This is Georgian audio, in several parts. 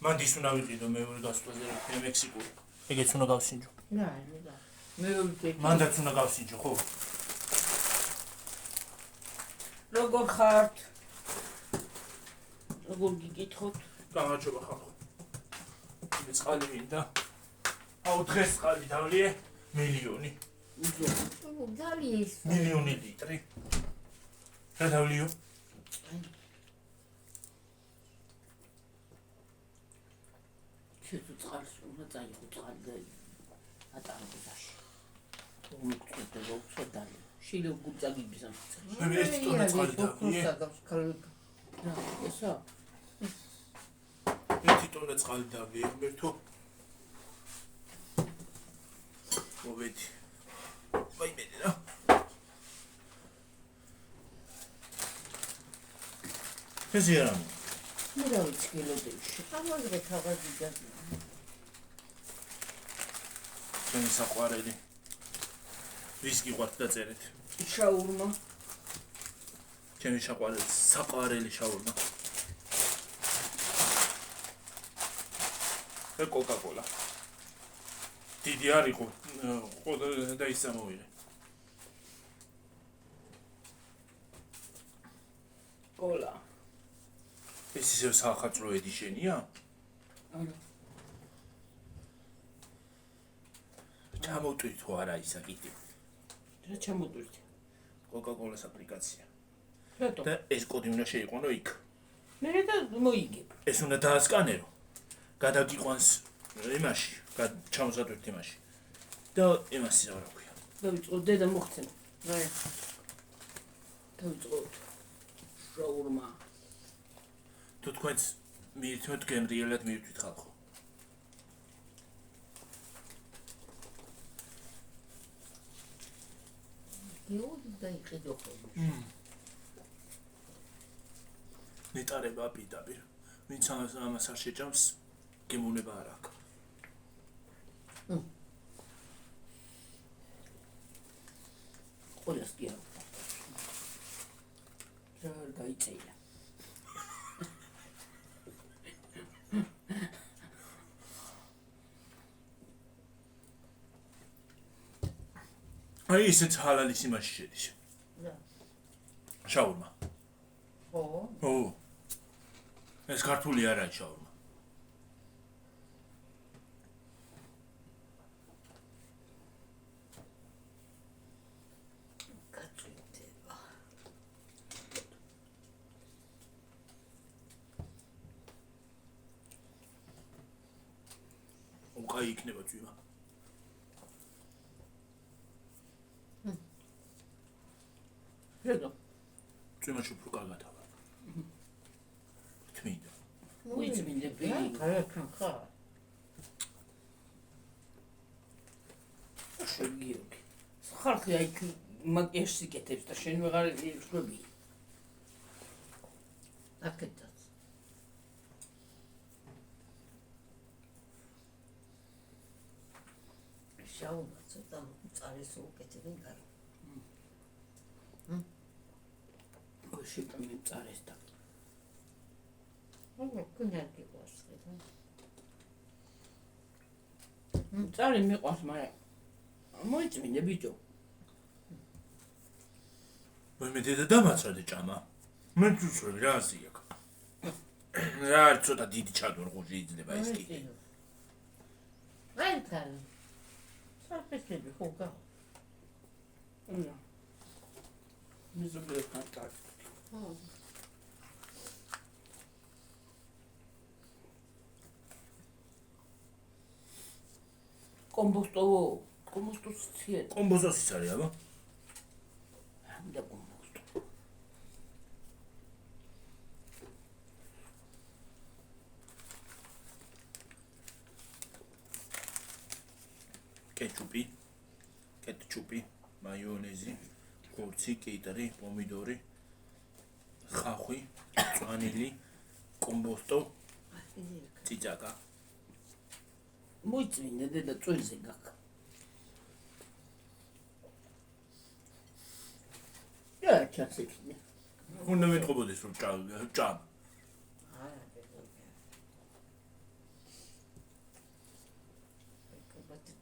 მანდის უნდა ვიყიდო მეორე გასვლაზე რა მექსიკური. ეგეც უნდა გავსინჯო. და მეორე მანდაც უნდა გავსინჯო, ხო? როგორ ხართ? როგორ გიკითხოთ? გამარჯობა ხალხო. მე წყალი მინდა. აუ დღეს წყალი დავლიე მილიონი. ძალიან მილიონი ლიტრი. რა დავლიო? შეთუ წყალს უნდა წაიღო წყალი და ატარებო ზაში. მოგწყვეტე მოგწყვეტალი. შილო გუწაგიბის ამ წყალში. მე ერთი ტონა წყალი დავლიე. ესა ერთი ტონა წყალი დავლიე, მერთო. მოვედი. ვაიმედე რა. ეს იერამ. მე რა ვიცი კილოდებში. ამაზე თავაზი გაზი. ჩემი საყვარელი. ვისკი ყვართ დაწერეთ. შაურმა. ჩემი საყვარელი შაურმა. და კოკა-კოლა. დიდი არ იყო, ხო და ის ამოვიღე. კოლა. ეს ისევ სახაწრო ედიშენია? ანუ ჩამოვტვირთ ხო არა ისა კიდე? რა ჩამოვტვირთ? კოკა-კოლას აპლიკაცია. რატო? და ეს კოდი უნდა შეიყვანო იქ. მე და მოიგებ. ეს უნდა დაასკანერო. გადაგიყვანს იმაში, ჩამოსატვირთ იმაში. და იმასი რა ქვია. დავიწყო დედა მოხცენ. აი. დავიწყო. შაურმა. თუ თქვენს მიირთმევთ გემრიელად მიირთვით ხალხო. გეოდი დაიყიდო ხოლმე. ნეტარება პირდაპირ. ვინც ამას არ შეჭამს, გემოვნება არ აქვს. ყველას კი არ რა გაიწეილა. აი ისეთ ჰალალის იმაში შედის. შაურმა. ხო? ო. ეს ქართული არა შაურმა. გაწვიტება. უკაი იქნება წვიმა. რატო? წვიმაში უფრო კარგად ავარ. თმინდა. მოიწმინდე ბილი. გარეთან ხარ. შეგიოგი. ხალხი აი მაკიაჟს იკეთებს და შენ ვეღარ იხვები. აკეთებს. შაურმა ცოტა წარის უკეთებენ გარო. შეკამი წარეს და კონიაკი ყავს და წარი მიყვარს მაგრამ მოიწმინე ბიჭო მე დედა დამაცრადე ჭამა მე თვითონ რა ასია რა ცოტა დიდი ჩადვარ ხუჟი იძლება ეს კიდე აი თან საფესები ხო გა ანა მიზობლე ხატა კომბოსტოს ციე კომბოსტოს არის აბა ამდა კომბოსტო კეტჩუპი მაიონეზი ხორცი კეიტერი პომიდორი ხახვი წვანილი კომბოსტო ციცაკა მოიწმინე დედა წვენზე გაკ რა ჩასიქნე უნდა მეტყობოდეს რომ ჭამ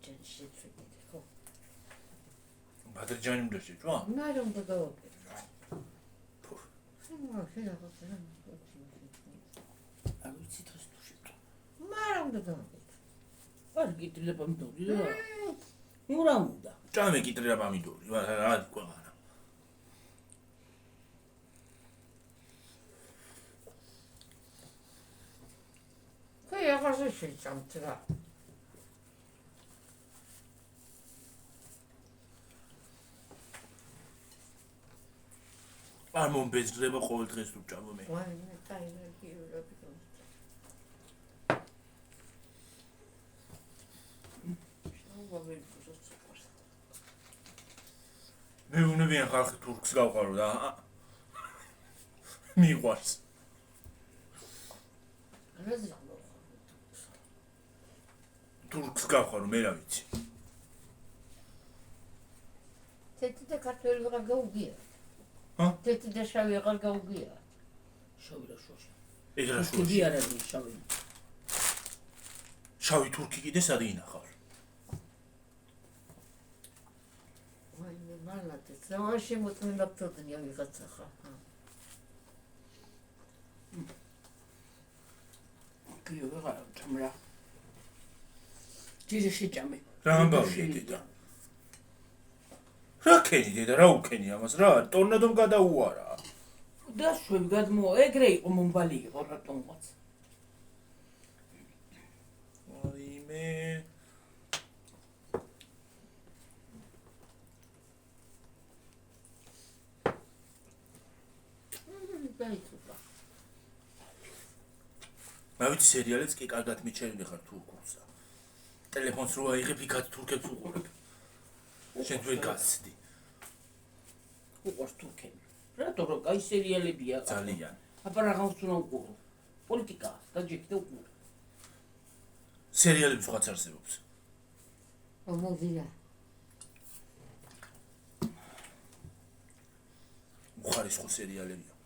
ბადრიჯანი შეწვიდეთ, ხო? ბადრიჯანი უნდა შეჭვა? მარა უნდა გავაკეთო. ფუ. არ ვიცი დღეს თუ შეჭვა. მარა უნდა გავაკეთო. კარგი დილა პომიდორი რა. ნუ რა უნდა? ჭამე კიტრირა პომიდორი, რა ქვეყანა. ხე აღარზე შეჭამთ რა. არ მომბეზრდება ყოველ დღეს თუ ჭამო მე. ვაი, მე კაინერგიულები გქონდა. შავა ვერ გწოცხავს. მე უნებიან ხალხი თურქს გავყარო და მიყვარს. რაზე ხმო? თურქს გავყარო მე რა ვიცი. თეთრი და ქართველი ვეღარ გაუგია. ჰა? თეთრი და შავი ვეღარ გაუგია. შავი რა შუაში. ეგ რა თურქი შუაში. არ არის შავი. შავი თურქი კიდე სად ინახავს? ვაი, მე მალათი, ზავაში მოწმენდა ფთოდნია ვიღაცა ხა. კიო ვეღარ ჭამ რა. ჯირი შეჭამე. რა ამბავია დედა? რა ქენი დედა, რა უკენი ამას რა? ტორნადომ გადაუარა. და შვები გადმო ეგრე იყო მომბალი იყო რატომღაც. ვაიმე. დაიწუხა. რა ვიცი სერიალიც კი კარგად მიჩერილი ხარ თურქულსა. ტელეფონს რო აიღებ იქაც თურქებს უყურებ. შენ თუ გასცდი. უყურს თურქები. რატო რო კაი სერიალებია? ძალიან. აბა რაღაც უნდა უყურო. პოლიტიკა დაჯექდა უყურო. სერიალები ვიღაც არსებობს. მოვიდა. უხარისხო სერიალები აქვს.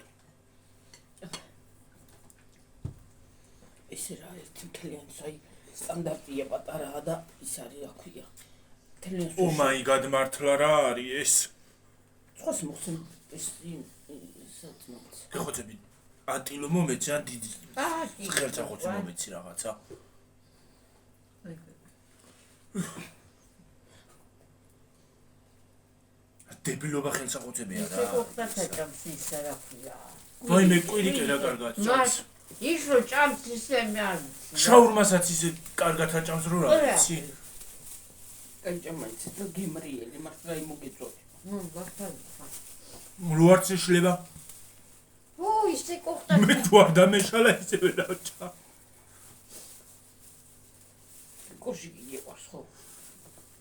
ესე რა ერთი მთლიანი საი სტანდარტია პატარაა და ის არის რა ქვია. მთლიანი ო მაი გად მართლა რა არის ეს? სხვას მოხსენ ეს საწმოც. გეხოცები ატილო მომეცი ან დიდი აში. ხელსახოცი მომეცი რაღაცა. დებილობა ხელსახოცებია ისე რა. ყოფნა ჭამს ისა რა ქვია. ვაიმე კვირიკე რა კარგად ჭამს. ის რო ჭამს ისე მე არ ვიცი. შაურმასაც ისე კარგად აჭამს რო რა ვიცი. კაი ჭამაიც და გემრიელი მართლა იმოგეწოდი. ნუ ვახტარი. რო არ შეშლება. ო ისე ყოფნა. მე თუ არ დამეშალა ისევე დავჭა. კოში გიყვარს ხო?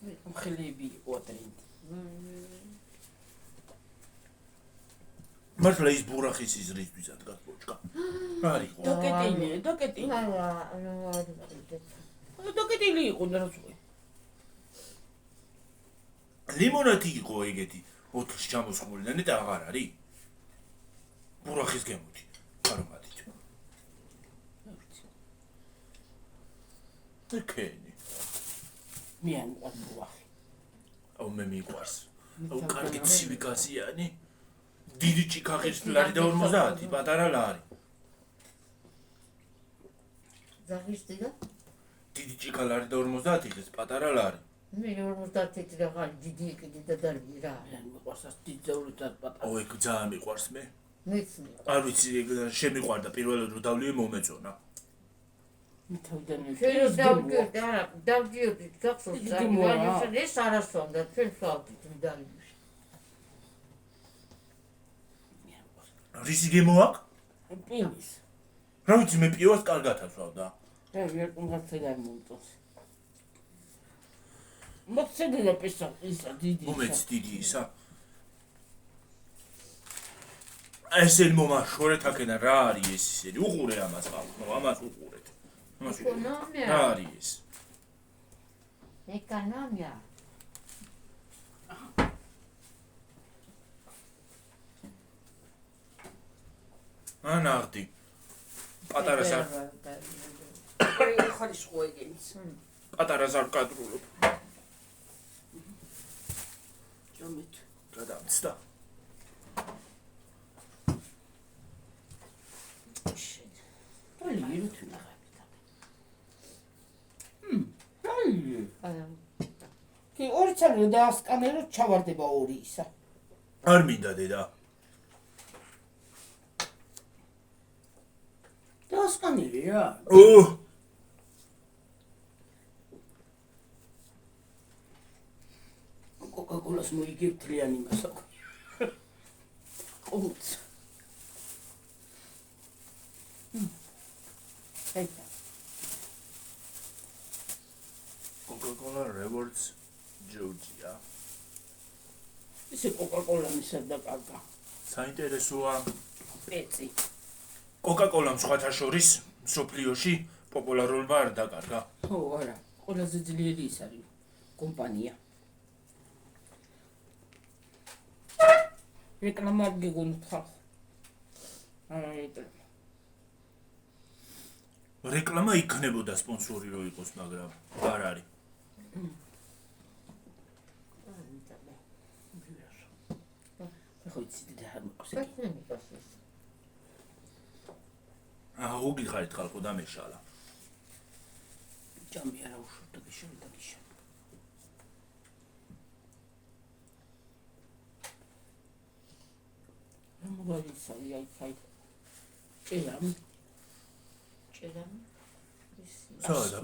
მე მხელები იყო ატრინდი. მართლა ის ბურახის იზრისთვის ადგას ბოჭკა. რა არის ხო? დოკეტილი. არა, ნუ არ ვიცი. დოკეტილი იყო და რა თქმა. ლიმონადი იყო ეგეთი 4-ში ჩამოსხმული და ნეტა აღარ არის. ბურახის გემოთი. არომატით. ოკეი. მე არ მყავს ბუახი. აუ მე მიყვარს. აუ კარგი ცივი გაზიანი. დიდი ჭიქახის ლარი და 50, პატარა ლარი. ზაღიშტი და დიდი ჭიქა ლარი და 50 ხეს, პატარა ლარი. მე 50 რაღაც დიდი კიდე და დარგი რა. მე არ მიყვარს ეს დიდძეული და პატარა. აუ ეგ ძალიან მიყვარს მე. მეც მე. არ ვიცი ეგ შემიყვარდა პირველად რომ დავლივე მომეწონა. მე თავიდან შენ დავგეთ არა, დავდიოდით გახსოვს ძალიან ეს არასვამდა ჩვენ ვსვავდით მდალიბში. რისი გემო აქვს? პინის. რა ვიცი მე პიოს კარგად ასვავდა. და ვერტუნგაც არ მომწონს. მოწედა პესა ისა დიდი. მომეც დიდი ისა. ესე მომაშორეთ აქედან რა არის ეს ისეთი? უყურე ამას ხალხო, ამას უყურეთ. ამას უყურეთ. ეკონომია. რა არის ეს? ეკონომია. ანაღდი. პატარა სარ აი ხარის ხო ეგეც. პატარა სარკადრულობ. ამით. გადამცდა. Oli nyt hyvä. Oli. Ki orçanı da askanero çavardı ba orisa. არ მინდა დედა. Da askanero ya. ო, Coca-Cola moigib ტრიანი მასაკ. Qumts. Eta. Coca-Cola Rewards Georgia. Ise Coca-Cola მისდა კარგა. საინტერესოა. პეცი. Coca-Cola სხვათა შორის მსოფლიოში პოპულარობა არ დაკარგა. ხო, არა. ყველაზე ძლიერი ის არის კომპანია. რეკლამა არ გიგონთ ხალხ. არა რეკლამა. რეკლამა იქნებოდა სპონსორი რო იყოს, მაგრამ არ არის. ხო იცით და არ მოყავს. უგიხარით ხალხო დამეშალა. ჯამი არა უშურდა გიშოვდა გიშა. მოგალისალი აი. ჭერამ. სადა?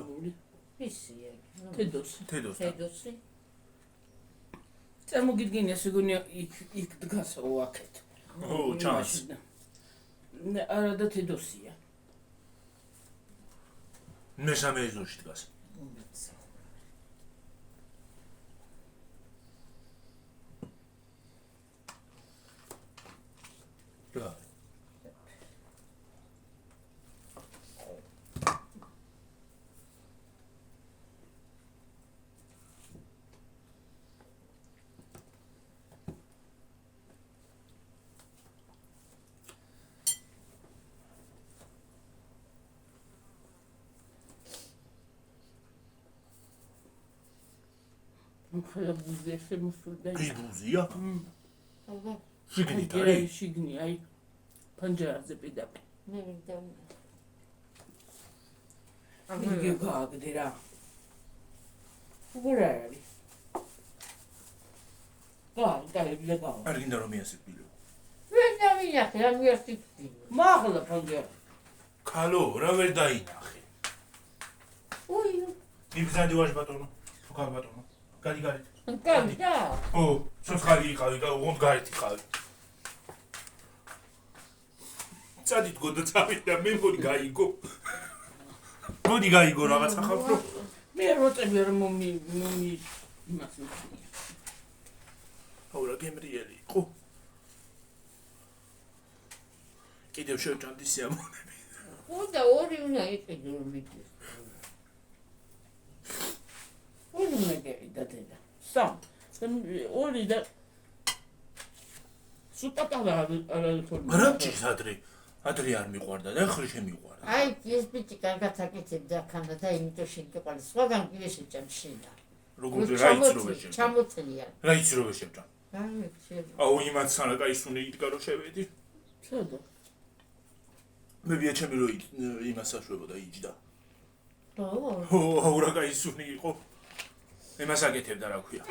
ისია. თედოსი. წარმოგიდგენია სიგონია იქ დგას ოაქეთ. ო, ჩანს. არა და თედოსია. მესამე ეზოში დგას. რა? ხლა ბუზი შემოსულდა. ის ბუზია? აბა, შიგნით აი არის? შიგნი აი პანჯარაზე პედაპი. მე ვიდა. იგი გააგდე რა. უბრალოდ არის. გაიგე. არ გინდა რომ მიასწრებიო. ვერ დავინახე, რა მიასწრებდი. მაღლა პანჯარა. ქალო, რა ვერ დაინახე. უი, იბზანდი ვარ ბატონო. თუ გარ ბატონო. გადი. კაი და. ო, სოცხალი იყავი, უღონდ გარეთ იყავი. წადით გონდა წავიდა, მე მგონი გაიგო. მოდი გაიგო რაღაც ახალო. მე როწები არ მომი იმას მიხნია. აუ რა გემრიელი იყო. კიდევ შევჭამდი სიამოვნები. უნდა ორი უნდა იყიდო რომ მიდის. ორი მეგერი და დედა. სამ. ორი და სუპატარა არა რა მჭირს ადრე არ მიყვარდა და ახლა შემიყვარდა. აი, ეს ბიჭი კარგად აკეთებდა ხანდა და იმიტომ შეგეყალის. სხვაგან კი შეჭამ შინა. როგორ რა იცრობა შევჭამ. ჩამოწელია. რა იცრობა შევჭამ. აი, შეიძლება. აუ იმათ სანაკაი სუნი იდგა რომ შევედი. სადა? მე ვიაჩემი რომ იმას საშვებოდა იჯდა. ო, აუ რა კაი სუნი იყო. იმას აკეთებდა რა ქვია.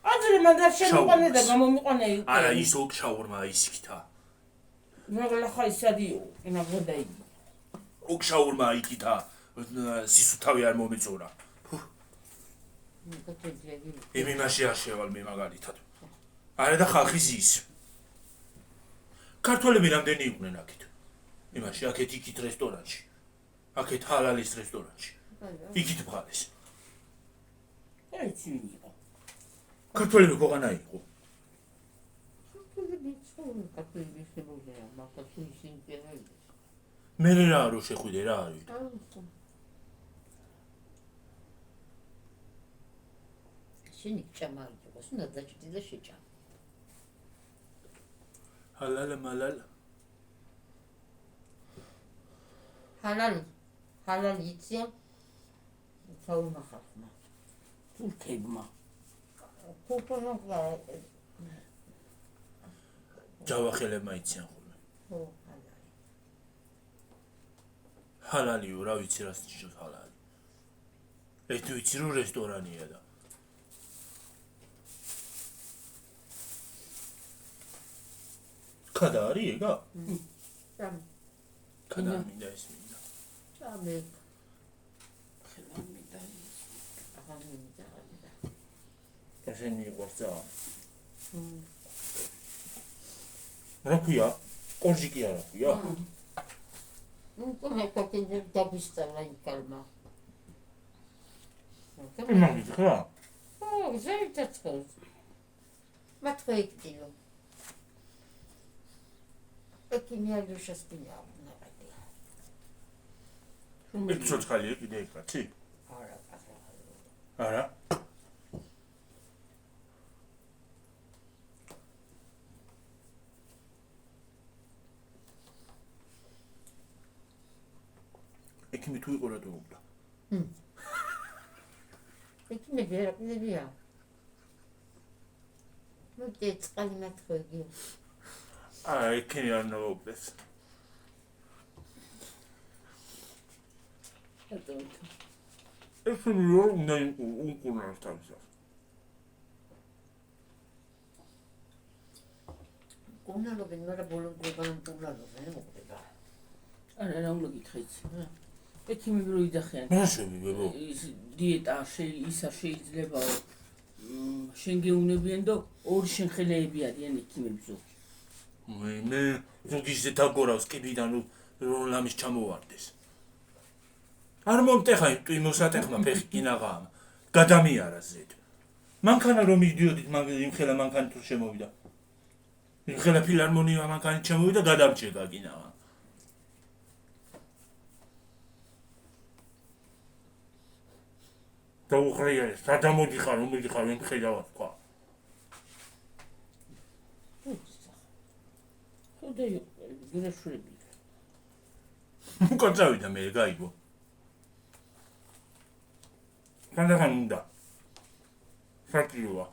აძრე მაგარ შემოყვანე და გამომიყვანე იქ. არა ის ოკ შაურმა ისიქთა. მაგალ ხა ისადიო, ენა გადაიგი. ოკ შაურმა იქითა სისუთავი არ მომეწორა. იმაში არ შევალ მე მაგალითად. არა და ხალხი ზის. ქართველები რამდენი იყვნენ აქეთ? იმაში აქეთ იქით რესტორანში. აქეთ ჰალალის რესტორანში. იქით ბღალეს. აი ცინიკა. ქართველები ყოღანა იყო. მე რა რო შეხვიდე რა არის? შენი ჭამარი იყოს, უნდა დაჭდე და შეჭამ. ჰალალა მალალა. ჰალალი იციან? საუნახახმა. თურქებმა. თურქებმა ჯავახელებმა იციან ხოლმე. ხო, ალაი. ჰალალიო, რა ვიცი რას ნიშნავს ჰალალი. ეს თუ ვიცი რომ რესტორანია და ქადა არის ეგა? სამ. ქადა მინდა ეს მინდა. სამი. ხელა მინდა ის. აღარ მინდა. ესენი მიყვარს და რა ქვია? კორჟიკი არა ქვია? მე კეთილ დაგისწავლა იქალმა. იმაგი ხა? ო, ზეითაც ხოს. მათქეიქტილო. ეკინიალუ შესტინია. მე ცოცხალია კიდე ეკაცი? არა. არა? ექიმი თუ იყო რა დაუგდა? ექიმი ვერაფერია. მოდი წყალი მათქეიგი. ექიმი არ ნაუგდეს. ექიმი რო უნდა უკუნარ თავისას. კუნალობენ, მაგრამ ბოლომდე კუნალობენ, მოხდება. არა, რა უნდა გითხრით? ექიმები რო იძახიან. რა შევიგებო? ის დიეტა ისა შეიძლებაო. შენ გეუნებიან და ორი შენხელეები არიან ექიმები ზოგი. მე ზოგიზე დაგორავს კიბიდან რომ ლამის ჩამოვარდეს. არ მომტეხა იმ მოსატეხმა ფეხი კინაღაა. გადამიარა ზედ. მანქანა რომ მიდიოდით იმ ხელა მანქანა თუ შემოვიდა. იმ ხელა ფილარმონია მანქანა შემოვიდა გადამჭირდა კინაღა. დაუხრია სადამოდიხარ რომიდიხარ იმ ხედავად თქვა. ხოდა გერაშურები. უკაცავიდა მე გაიგო. კანდახან უნდა. საკიოა.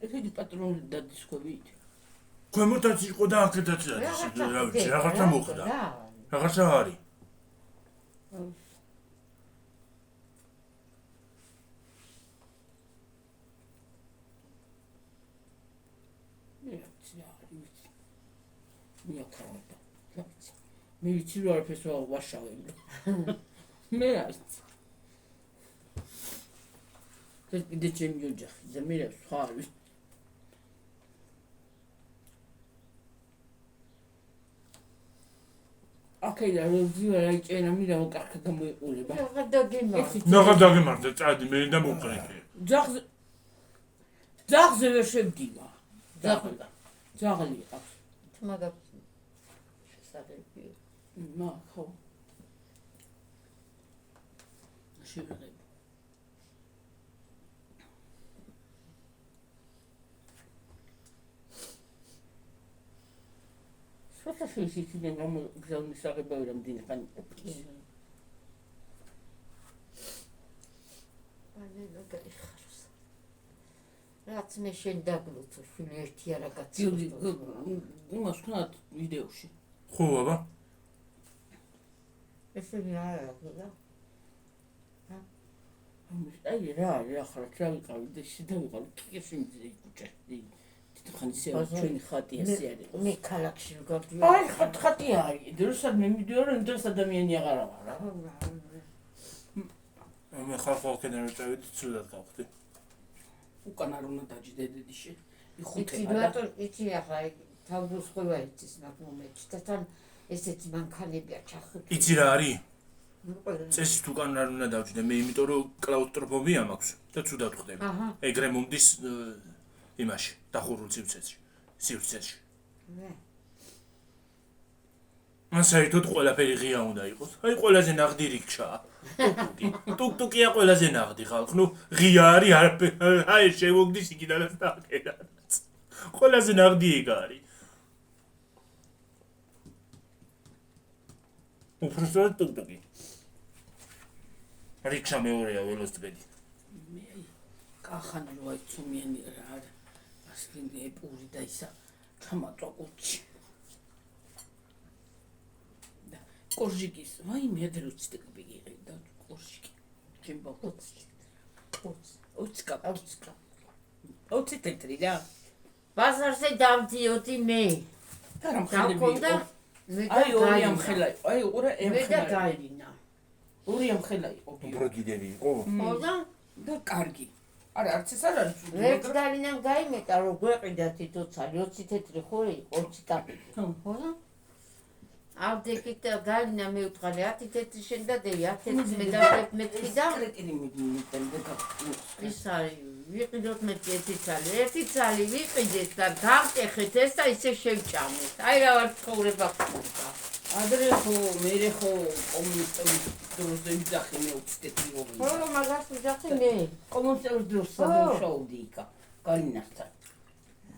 ეხეთი პატრონი დადისქვებით. ქვემოთაც იყო და აქედაც არის. რა ვიცი, რაღაცა მოხდა. რაღაცა არის. მე ვიცი რომ არაფერს ვაშავებ. მე რა ვიცი. ეს კიდე ჩემი ოჯახი და მე რა სხვა არ ვიცი. აკედა რომ ძივა რაიჭენა მირა უკარქა გამოიყურება. ნაღა დაგემართა წადი მე და მოყრეთე. ძაღზე ვერ შევდივა. ძაღლი აქვს. თმაგა შესაძლებელი. ხო. შევიღებ. სოფასის ისინი გამოგზავნეს აღებავი რამდენი ხანი ყოფილი. რაც მე შენ დაგლოცო შვილი ერთი არა კაცი. იმას ვქნათ ვიდეოში. ხო აბა. ესენი არა და აი რა ახლა რა ვიყავი და შედავიყავი კიკეში მძე კუჭე. თვითონ ისე ჩვენი ხატი ასე არის. მე ქალაქში ვგავდი. აი ხატი არის. დროსაც მე მიდიორო ინტერეს ადამიანი აღარ ვარ. მე ხალხობკენ წავედი ცუდად გავხდი. უკან არ უნდა დაჯდედედი. იცი ახლა თავდუს ყველა იცის მაგ მომენტში და თან ესეთი მანქანებია ჩახები. იცი რა არის? წესით უკან არ უნდა დავჯდე მე იმიტომ რომ კლაუსტროფობია მაქვს და ცუდად ხდები. ეგრე მომდის იმაში დახურულ სივრცეში. ან საერთოდ ყველაფერი ღია უნდა იყოს. აი ყველაზე ნაღდი რიქშაა. ტუკტუკია ყველაზე ნაღდი ხალხ. ნუ ღია არის აი შევოგდის იქიდანაც და აქედანაც. ყველაზე ნაღდი ეგ არის. უბრალოდ ტუკტუკი. რიქშა მეორეა ველოსიპედი. მე კახანი რო აიცუმიანი რა არა. ასკინი ეპური და ისა ჩამატვა კუჩი. და კორჟიკის, ვაიმე ადრეუცი ტეკბიგი და კორჟიკი. ჩემ ბოქოც. 20 ტეტრი რა. ბაზარზე დავდიოდი მე. და რა მხედები აი ორი ამხელა იყო. აი ორა მე და გაინა. ორი ამხელა იყო. ბროგიდები იყო. ხო და კარგი. არა არც ეს არ არის. ერთ დალინამ გაიმეტა რომ გვეყიდა თითო ცალი 20 ტეტრი ხო იყო 20 ტაბი. ხო და ავდეკით და გალინა მე უთხარი 10 ტეტრი შენ და დე 10 ტეტრი მე და მე და კრეტინი მიდმიტენ და ის არის ვიყიდოთ მე ერთი ცალი ვიყიდეთ და გავტეხეთ ეს და ისე შევჭამეთ. აი რა ვარ ცხოვრება ხდება. ადრე ხო მე ხო კომუნისტების დროს იმძახი მე 20 ტეტრი ხო მოვიდა. რომ მაგას ვიძახი მე. კომუნისტების დროს სამუშაოდი იქა. განინახთან.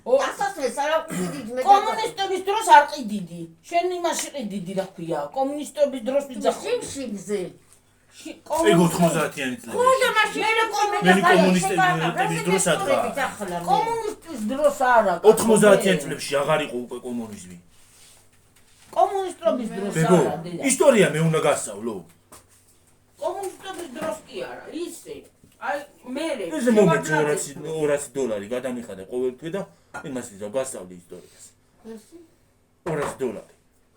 ასასწრეს არა ვიყიდით მე და კომუნისტების დროს არ ყიდიდი. შენ იმაში ყიდიდი რა ქვია. კომუნისტების დროს ვიძახი. შიმშილზე. ეგ 90-იანი წლები. ხო და მაშინ მე კომუნისტების დროს ადრა. კომუნისტის დროს არა. 90-იანი წლებში აღარ იყო უკვე კომუნიზმი. კომუნისტების დროს ბებო, არა. ისტორია მე უნდა გასწავლო. კომუნისტების დროს კი არა. ისე. აი მე ეს მომენტი $200 გადამიხადა ყოველთვე და იმას ვიზა გასწავლი ისტორიას. $200.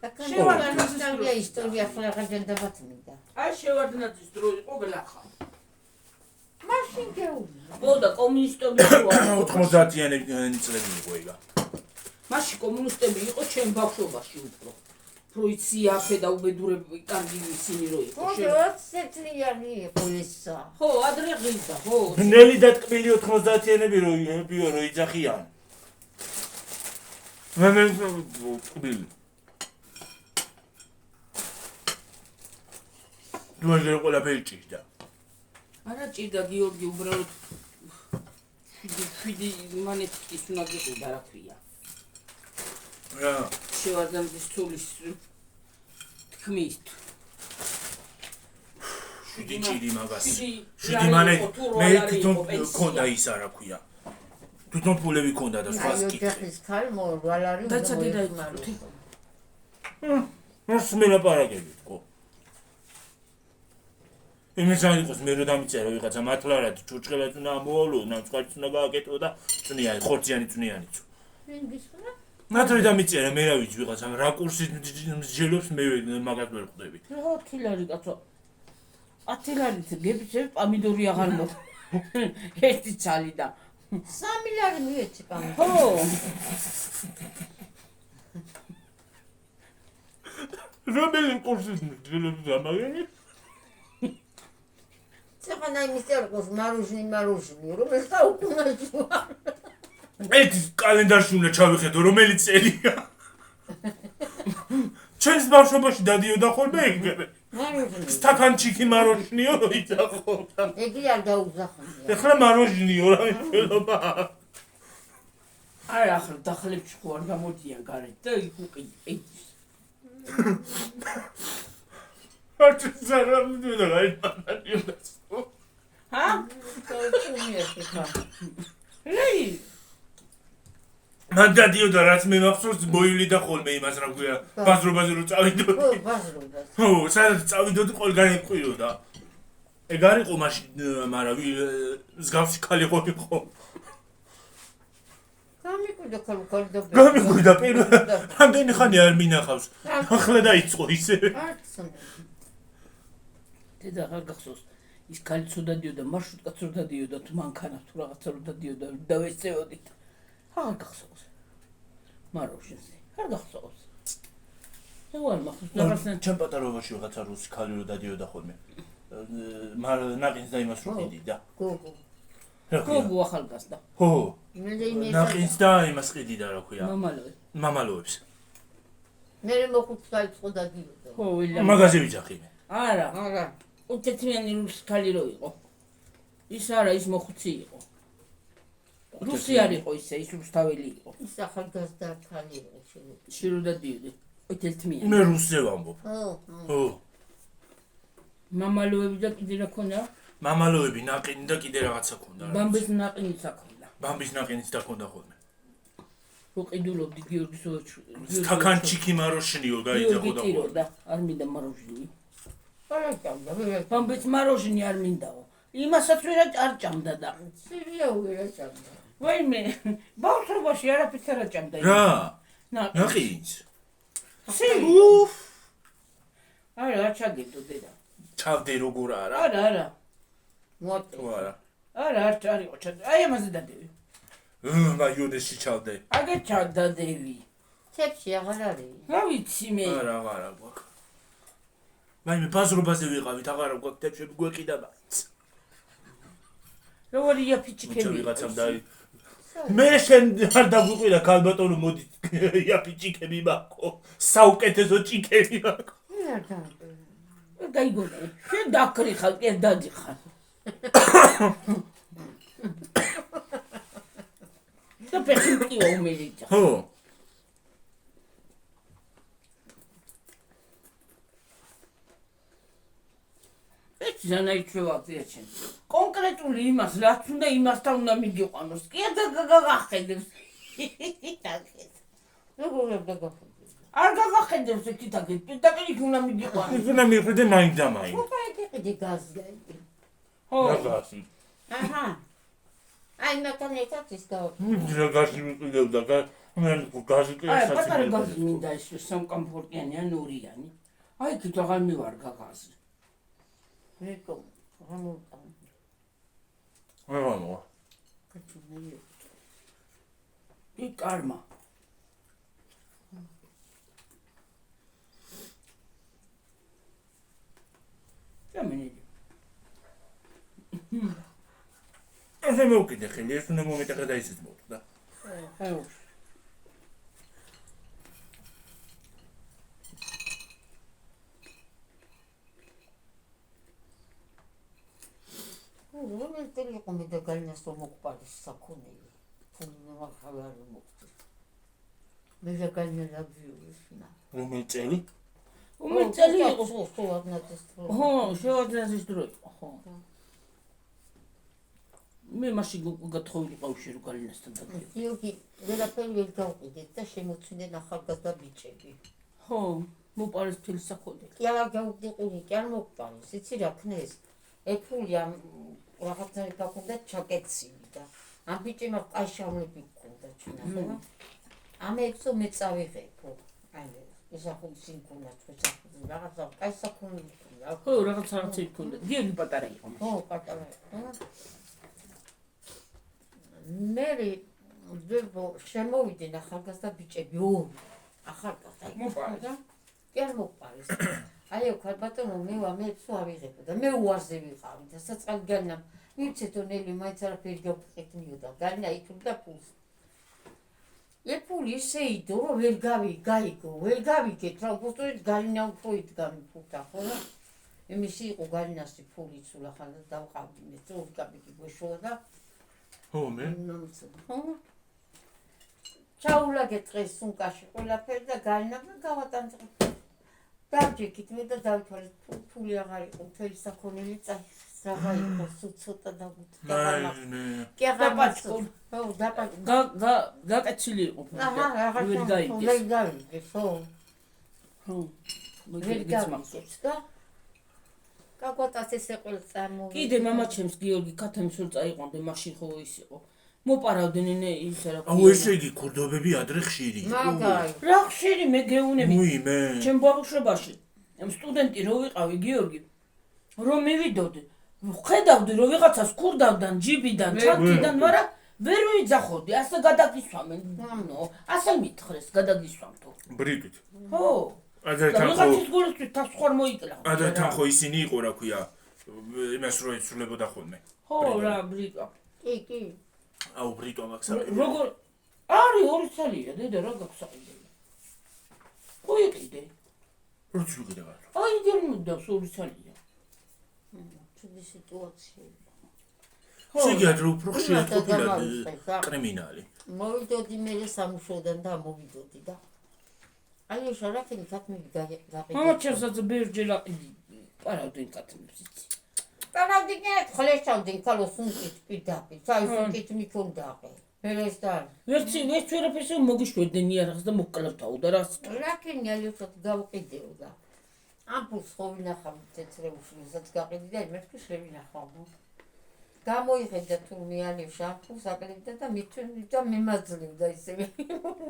შევარდნაძის ისტორია ფრაგმენტებად მინდა. აი შევარდნაძის დრო იყო გლახა. მაშინ გეუბნ. ხო და კომუნისტები იყო. 90-იანი წლები იყო ეგა. მაშინ კომუნისტები იყო ჩემ ბავშვობაში უფრო. პროიცია და უბედურები კარგი ისინი რო იყო. ხო 20 წლიანი იყო ისა. ხო, ადრე ღირდა, ხო. ნელი და ტკბილი 90-იანები რო იძახიან. მე ტკბილი. დუაჟერ ყველაფერი ჭირდა. არა ჭირდა გიორგი უბრალოდ შვიდი მანეთკის უნდა გიყიდა რა ქვია. რა შევარდნაძის თulis თქმის. შვიდი ჭირი მაგას. შვიდი შვიდი მანეთ მე თვითონ ქონდა ის რა ქვია. თვითონ ფულები ქონდა და სხვა აი სკიფი. ოჯახის ქალი მორვალარი და წადიდა იწმართი. რას მე ლაპარაკებით ხო? იმის არ იყოს მე რო დამიწერა ვიღაცა მართლარად ჩურჩხელაც უნდა ამოვალო, ნამწყარიც უნდა გააკეთო და წნიანი, ხორციანი წნიანიც. ვინ გისურა? მათრი დამიწერა მე რა ვიცი ვიღაცა რა კურსი მსჯელობს მე მაგას ვერ ხვდები. რა 10 ლარი კაცო. 10 ლარით გებიცე პამიდორი აღარ მო. ერთი ცალი და 3 ლარი მიეცი პამიდორი. ხო. რომელი კურსი მსჯელობს ამაგენი? ცეხანა იმისერყოს მარუჟნი, რომელიც დაუკუნაჯვა. ეს კალენდარში უნდა ჩავიხედო რომელი წელია. ჩვენს ბავშვობაში დადიოდა ხოლმე ეგრევე. მარუჟნი. სტაკანჩიკი მაროჟნიო რო იძახო. ეგი არ დაუგზავნია. ეხლა მაროჟნიო რა მშვენობა. არა ახლა დახლებში ხო არ გამოდიან გარეთ და იქ უყიდი. არც ზარამდი და გაიმანიო. ჰა? წუიეთი ხა. რეი მან დადიოდა რაც მე მახსოვს მოივლი და ხოლმე იმას რა ქვია ბაზრობაზე რო წავიდოდი. ხო, ბაზრობას. ხო, სადაც წავიდოდი ყველგან ეყვილოდა. ეგ არ იყო მაშინ, მაგრამ მსგავსი ქალი ხო იყო. გამიკვიდა ქალუკარი და გამიკვიდა პირველ რამდენი ხანი არ მინახავს. ახლა დაიწყო ისე. არც დედა რა გახსოვს ის ქალი ცუდადიოდა მარშრუტკაც რო დადიოდა თუ მანქანა თუ რაღაცა რო დადიოდა და ვეცეოდით. არ გახსოვს. მაროჟინზე. არ გახსოვს. ეუარ მახსოვს რაღაცა ჩემ პატარობაში რაღაცა რუსი ქალი რო დადიოდა ხოლმე. ნაყინს და იმას რო ყიდიდა. გოგო. გოგო ახალგაზრდა. ხო. მე იმეს ნაყინს და იმას ყიდიდა რა ქვია. მამალოე. მამალოებს. მე მოხუცკაი წოდა დიოდა. ხო ვილა. მაგაზე ვიძახი მე. არა. არა. უთეთრიანი რუსი ქალი რო იყო. ის არა ის მოხუცი იყო. რუსი არ იყო ისე ის რუსთაველი იყო. ის ახალგაზრდა ქალი იყო შეიძლება. შირო დადიოდი. უთეთრიანი. მე რუსზე ვამბობ. ხო. ხო. მამალოები და კიდე რა ქონდა? მამალოები ნაყინი და კიდე რაღაცა ქონდა. ბამბის ნაყინიც აქონდა. ბამბის ნაყინიც და ქონდა ხოლმე. რო ყიდულობდი გიორგის სტაკანჩიკი მაროშინიო გაიძახოდა ხოლმე. და არ მინდა მაროჟინი. არა ჭამდა, ვერ ბამბის მაროჟინი არ მინდაო. იმასაც ვერ არ ჭამდა და. სერიოზული რა ჭამდა. ვაიმე, ბავშვობაში არაფერს არ ჭამდა. რა? ნაყინს. ნაყინს. უფ. არა, ჩაგიდო დედა. ჩავდე როგორ არა? არა. მოტე. თუ არა. არა, არ არისო ჩადე. აი ამაზე დადევი. მაიონეზში ჩავდე. აგე ჩადადევი. თებში აღარ არის. რა ვიცი მე. არა გვაქვს. მაიმე ბაზრობაზე ვიყავით, აღარა გვაქვს თებში გვეყიდა მაინც. როგორი იაფიჩიკები. ვიღაცამ და მე შენ არ დაგვიყვირა ქალბატონო მოდი იაფიჩიკები მაქვს. საუკეთესო ჭიქები მაქვს. არ დააკვირა. გაიგონა. შენ დაკრი ხარ, კი დადი ხარ. და პექინკიო უმელიცა. ხო. ეს ზანაიჩევა ძიაჩენ. კონკრეტული იმას, რაც უნდა იმასთან უნდა მიგიყვანოს. კი და გაგახედებს. როგორ გაგახედებს? არ გაგახედებს ეკითაკეთ, პიტაკი უნდა მიგიყვანოს. ისუნა მიხვიდე მაინც და მაინც. მოყიდე გაზი. ხო. რაღაცი. აჰა. აი მაგან ერთად ის გავა. რა გაზი მიყიდევდა და მე გაზი კი აი, ესაც პატარა გაზი მინდა ის სამკომფორტიანი ან ორიანი. აი, კი თაღარ მივარ გაგაზი. რეკო, რა მოვტან. რა კაცუნელი. კი კარმა. გამენიდი. ასე მოვკიდე ხელი, ეს უნდა მომეტეხა და ისიც მოვხდა. აუ. რომელ წელი იყო მე და გალინას რომ მოყარის საქონელი. თუნდაც ახლა არ მოხდა. მე და გალინა ლაბიურისნა. რომელ წელი? უმეტ წელი იყო. ხო, აღნაძეს დრო. ხო, შეოძნაზის დრო იყო, ხო. მე მაშინ გათხოვილი ყავში რო გალინასთან დაგიო. იოგი, ვერაფერი ვერ გავყიდეთ და შემოწმინდნენ ახალგაზრდა ბიჭები. ხო, მოპარეს ფილ საქონელი. კი არა გავუყიდე, კი არ მოყარის. იცი რა ქნეს? ეფული ამ რაღაცა გაქონდა ჩაკეცილი და ამ ბიჭებმა ყაშავლები გქონდა ჩვენა, ხო? ამ ეცო მე წავიღებო. აი ესახული სინკუნა თქვენ რაღაცა კაი საქონელი გქონდა. ხო, რაღაცა იქონდა. გიორგი პატარა იყო. ხო, პატარა. მე ვებო შემოვიდნენ ახალგაზრდა ბიჭები ორი. ახალგაზრდა მოპარეს. კი არ მოყარის. აი ქალბატონო მე ვამეცო ავიღებო და მე უარზე ვიყავი და საწყალი გალინა მივცეთო ნელი მაინც არაფერი გავყიდნიო და გალინა ითვლიდა ფულს. ეფული ისე იდო რომ ვერ ვერ გავიგეთ რა უბრალოდ გალინა უფრო იდგა ფულთა ხო რა იმისი იყო გალინასი ფული სულ ახლა დავყავდი მე ზოგ კაპიკი გვეშოა და ხო მე? ხო ჩაულაგე დღეს სუნკაში ყველაფერი და გალინა გავატანე დავჭიქით მე და დავითვალეთ ფული აღარ იყო მთელი საქონელი წაღა იყო ცოტა დაგუწდა კი აღარ დაპაჭკო. ხო დაპაჭკო გაკაცილი იყო. აჰა აღარ ვერ გაიგეს. ვერ გაიგეს ხო ხო. ვერ გაიგეს და გაგვატას ესე ყველა წარმოვიდგინე კიდე მამაჩემს გიორგი ქათამისულ წაიყვანდა მაშინ ხო ის იყო. მოპარავდნენ ის რა. აუ ესე იგი ქურდობები ადრე ხშირი. მაგარი რა ხშირი მე გეუნები. უი მე. ჩემ ბავშვობაში სტუდენტი რო ვიყავი გიორგი რომ მივიდოდი ხედავდი რომ ვიღაცას ქურდავდან ჯიბიდან ჩანთიდან მაგრამ ვერ ვიძახოდი ასე გადაგისვამენ ნო ასე მითხრეს გადაგისვამთო ბრიგით. ხო ადრეთან ხო ვიღაცის გულისთვის თავს ხوار მოიკლა ადრეთან ხო ისინი იყო რა ქვია იმას რო ეცვლებოდა ხოლმე. ხო რა ბრიკა კი აუ ბრიტო მაქსაკი. როგორ არის 2 წელია დედა რა გაქვსაყიდე ხო იყიდე როც ვიყიდე რა. აი გემოდა 2 წელია ჩუდი სიტუაცია შეგი ადრე უფრო ხშირად ყოფილა კრიმინალი. მოვიდოდი მე სამუშოდან და მოვიდოდი და აი შარაფენი თქმი გაყიდე მამაჩემსაც ბერჯერ აყიდი პარავდნენ კაცებს იცი. პარავდნენ ხლეშავდნენ ქალოს უნკით პირდაპირ. საერთოდ უნკით მიქონდაყე. მერე ეს და ვერც ვერაფერს მოგიშვებდნენ იარაღს და მოკკლებთაო და რას რაკენი ალიოთოთ გავყიდეო და ამპულს ხო ვინახავ თეთრეულს ვისაც გაყიდი და იმერტკი შევინახავ. გამოიხედა თურმე ალევში ამპულს აკლებდა და მithunდა და მემაძლევდა ისე.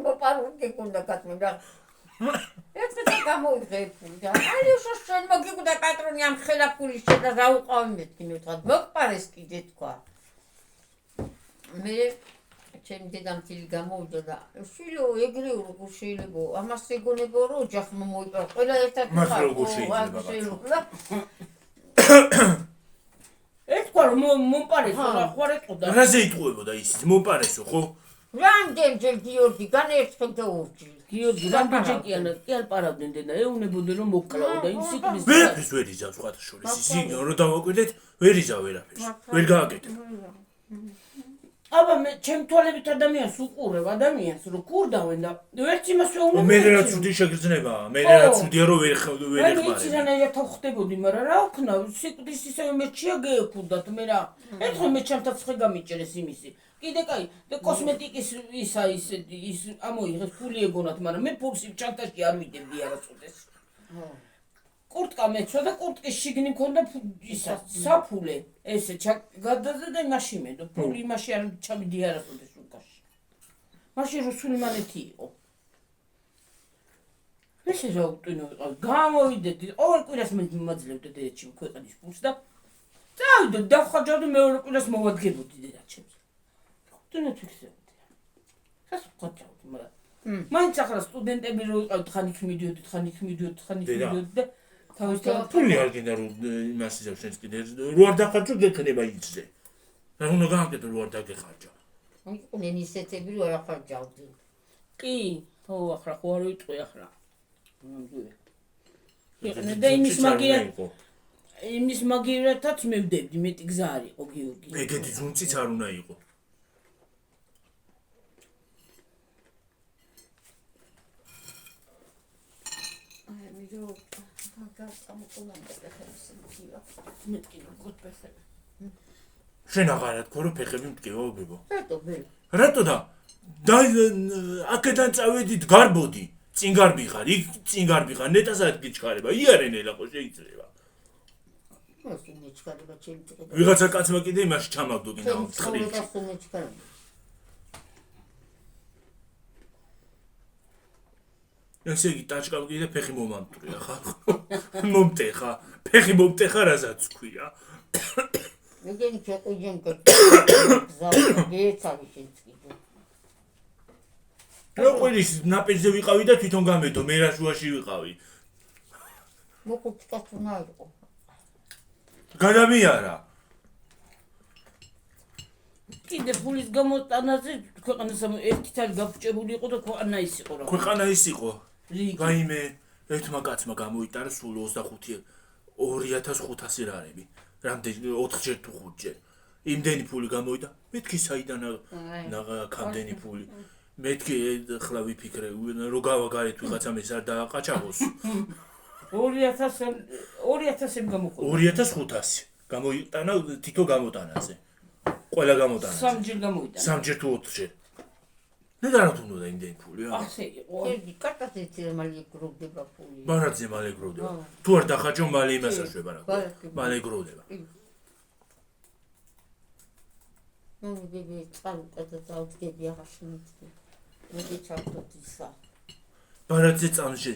მოპარული გქონდა კაცმა და ეს გამოიხედა. ალიოშო შენ მოგიკვდა პატრონი ამ ხელაფულის შენ და რა უყავი მეთქი მე ვთქვა. მოგპარეს კიდე თქვა. მე ჩემი დედამთილი გამოვიდა და შილო ეგრე როგორ შეიძლება ამას ეგონებო რომ ოჯახმა მოიპარა ყველა ერთად მაგრამ როგორ შეიძლება ეთქვა რომ მომპარეს რა ხوار ეთყოდა რაზე იტყუებოდა ისიც მომპარესო ხო რამდენჯერ გიორგი განერთხელ და ორჯერ გიორგი რამდენჯერ კი არ პარავდნენ და ეუნებოდნენ რომ მოკკლაო და იმ სიკლის ვერაფერს ვერ იზავს სხვათა შორის ისი რომ დავაკვირდეთ ვერ იზავ ვერაფერს ვერ გააკეთებ აბა მე ჩემ თვალებით ადამიანს უყურებ ადამიანს რომ კურდავენ და ვერც იმას ვეუბნები მე რაც უთი შეგრძნებაა მე რაც უთია რომ ვერ ეხმარებ მე ცირანაირად ხდებოდი მაგრამ რა ვქნა სიკლის ისე მეჩია გეექუდათ მე რა ერთხელ მე ჩემთან ცხე გამიჭერეს იმისი კიდე კაი და კოსმეტიკის ის ამოიღეს ფული ეგონათ მაგრამ მე ფულს ჩანტაში არ ვიდებდი არასოდეს კურტკა მეცვა და კურტკის შიგნი მქონდა ისა საფულე ესე გადადა და მაშინ მე ფული იმაში არ ჩამიდი არასოდეს უკაში მაშინ რუსულმანეთი იყო ესე რა უტინო ვიყავ გამოვიდეთ ყოველ კვირას მაძლევდა დედაჩი ქვეყნის ფულს და წავიდე დავხარჯავდი მეორე კვირას მოვადგებოდი დედაჩემს უტინო ფიქსებდი ხას ვხარჯავდი მაგრამ მაინც ახლა სტუდენტები რო ვიყავთ ხანით მიდიოდი და ფული არ გინდა რომ იმას იზავს შენს კიდე რო არ დახარჯო გექნება იცზე რა უნდა გააკეთო რო არ დაგეხარჯა მიყვნენ ისეთები რო არ ახარჯავდი კი ხო ახლა ხო არ ვიტყვი ახლა ნამდვილად და იმის მაგივრათაც მე ვდებდი მეტი გზა არ იყო გიორგი ეგეთი ზუნწიც არ უნდა იყო შენ აღარ თქო რომ ფეხები მტკივა უბებო რატო და აქედან წავედით გარბოდი წინ გარბიხარ იქ წინ გარბიხარ ნეტასაც გიჩქარება იარენ ელა ხო შეიძლება ვიღაცა კაცმა კიდე იმაში ჩამაგდო კიდე ცხრილში ესე იგი ტაჭკამ კიდე ფეხი მომამტვრია ხა მომტეხა ფეხი მომტეხა რასაც ქვია მეგენი ჩეყიჯენ გეცალი შეიძლება რა ყვირის ნაპირზე ვიყავი და თვითონ გამედო მე რა შუაში ვიყავი მოხუცი კაცუნა იყო გადამიარა კიდე ფულის გამოტანაზე ქვეყანას ერთი თალი გაფუჭებული იყო და ქვეყანა ის იყო რა ქვეყანა ის იყო გაიმე ერთმა კაცმა გამოიტარა სულ 2500 რარები რამდენი 4ჯერ თუ 5ჯერ იმდენი ფული გამოვიდა მეთქი საიდან კამდენი ფული მეთქი ხლა ვიფიქრე რო გავაგარეთ ვიღაცამ ეს არ დააყაჩაღოს 2000 გამოყო 2500 გამოიტანა თითო გამოტანაზე ყველა გამოტანაზე სამჯერ გამოვიდა სამჯერ თუ 4ჯერ მე რა თქმა იმდენი ფული რა ასე იყო ერთი კატასტროფი მალე გროვდება ფული ბარათზე მალე გროვდება თუ არ დახარჯო მალე იმას აშვება რა მალე გროვდება მოგები წავიდა და დავდგები აღაშენეთ მოდი ჩავდოთ ისა ბარათზე წამში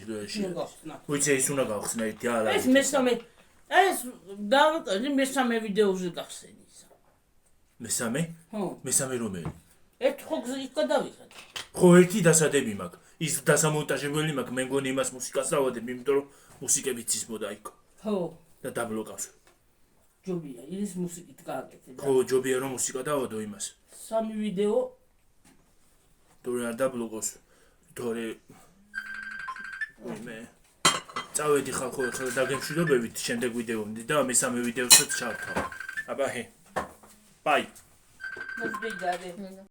ვიცი ის უნდა გავხსნა ერთი ალა ეს მესამე ეს დავყოლი მესამე ვიდეოზე გავხსენი ისა მესამე ხო მესამე რომელი ერთ ხოგზე იქ გადავიღეთ ხო ერთი დასადები მაქვს ის დასამონტაჟებელი მაქვს მე მგონი იმას მუსიკას დავადებ იმიტომ რომ მუსიკებიც ისმოდა იქ ხო და დაბლოკავს ჯობია ის მუსიკით გააკეთე ხო ჯობია რომ მუსიკა დავადო იმას სამი ვიდეო თორე არ დაბლოკოს თორე მე წავედი ხალხო ახლა დაგემშვიდობებით შემდეგ ვიდეომდე და მესამე ვიდეოსაც ჩავთავ აბა ჰე ბაი მოძბეიდარე